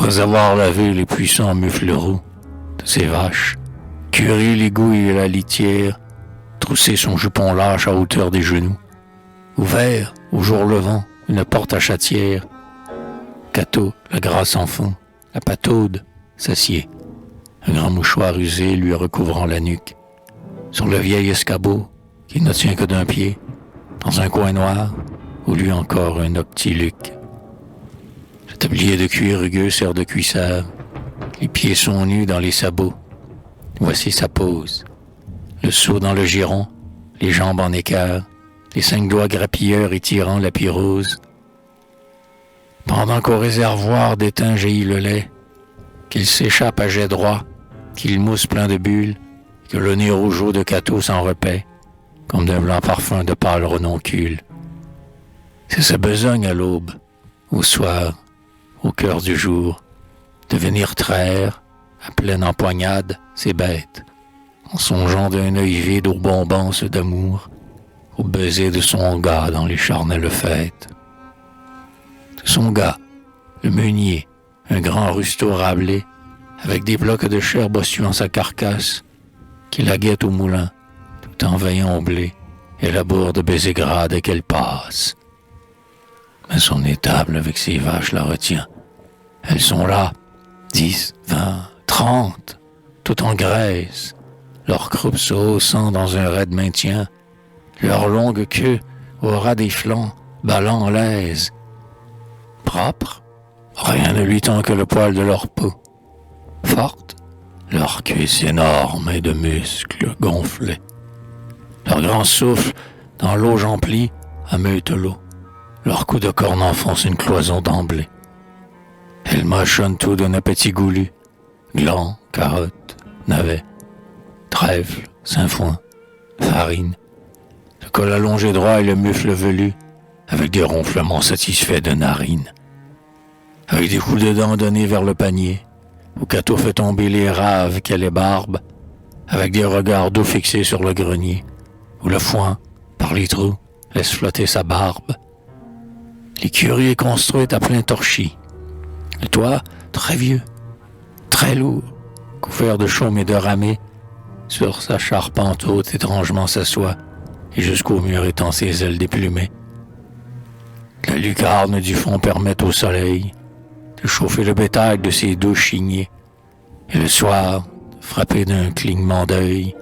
Après avoir lavé les puissants mufles roux de ses vaches, curé l'aiguille et la litière, troussé son jupon lâche à hauteur des genoux, ouvert, au jour levant, une porte à chatière, Cato, la grasse enfant, la pataude, s'assied. Un grand mouchoir usé lui recouvrant la nuque. Sur le vieil escabeau, qui ne tient que d'un pied, dans un coin noir, où lui encore un octiluc. Le tablier de cuir rugueux sert de cuisseur. Les pieds sont nus dans les sabots. Voici sa pose. Le seau dans le giron, les jambes en équerre, les 5 doigts grappilleurs étirant la pyrose. Pendant qu'au réservoir d'étain jaillit le lait, qu'il s'échappe à jet droit, qu'il mousse plein de bulles, que le nez rougeau de Cato s'en repaît, comme d'un blanc parfum de pâle renoncule. C'est sa besogne à l'aube, au soir, au cœur du jour, de venir traire, à pleine empoignade, ses bêtes, en songeant d'un œil vide aux bombances d'amour, au baiser de son gars dans les charnelles fêtes. De son gars, le meunier, un grand rustaud rablé, avec des blocs de chair bossuant sa carcasse, qui la guette au moulin, tout en veillant au blé, et laboure de baisers gras dès qu'elle passe. Mais son étable avec ses vaches la retient. Elles sont là, 10, 20, 30, tout en graisse, leur croupe se haussant dans un raide maintien, leur longue queue au ras des flancs, ballant en l'aise. Propre, rien ne lui tend que le poil de leur peau. Forte, leur cuisse énorme et de muscles gonflés. Leur grand souffle, dans l'eau j'emplis, ameute l'eau. Leur coup de corne enfonce une cloison d'emblée. Elles mâchonnent tout d'un appétit goulu. Glands, carottes, navets, trèfle, sainfoin, farine. Le col allongé droit et le mufle velu, avec des ronflements satisfaits de narines. Avec des coups de dents donnés vers le panier, où Cato fait tomber les raves qu'elle ébarbe, avec des regards d'eau fixés sur le grenier, où le foin, par les trous, laisse flotter sa barbe. L'écurie est construite à plein torchis. Le toit, très vieux, très lourd, couvert de chaume et de ramée, sur sa charpente haute étrangement s'assoit, et jusqu'au mur étend ses ailes déplumées. La lucarne du fond permet au soleil de chauffer le bétail de ses doux chignés, et le soir, frappé d'un clignement d'œil,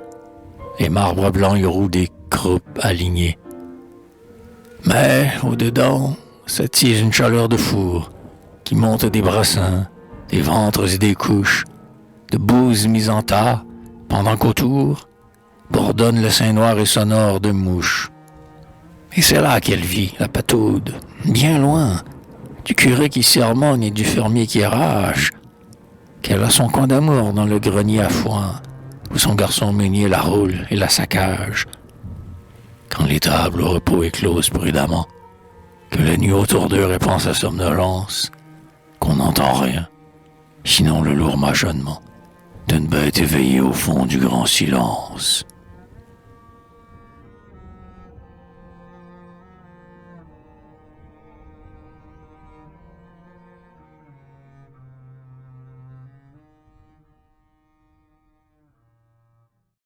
les marbres blancs et roux des croupes alignées. Mais, au-dedans, s'attise une chaleur de four, qui monte des brassins, des ventres et des couches, de bouses mises en tas, pendant qu'autour bourdonne le sein noir et sonore de mouches. Et c'est là qu'elle vit, la pataude, bien loin, du curé qui sermonne et du fermier qui arrache, qu'elle a son coin d'amour dans le grenier à foin, où son garçon meunier la roule et la saccage. Quand les tables au repos éclosent prudemment, que la nuit autour d'eux répand sa somnolence, qu'on n'entend rien, sinon le lourd mâchonnement d'une bête éveillée au fond du grand silence.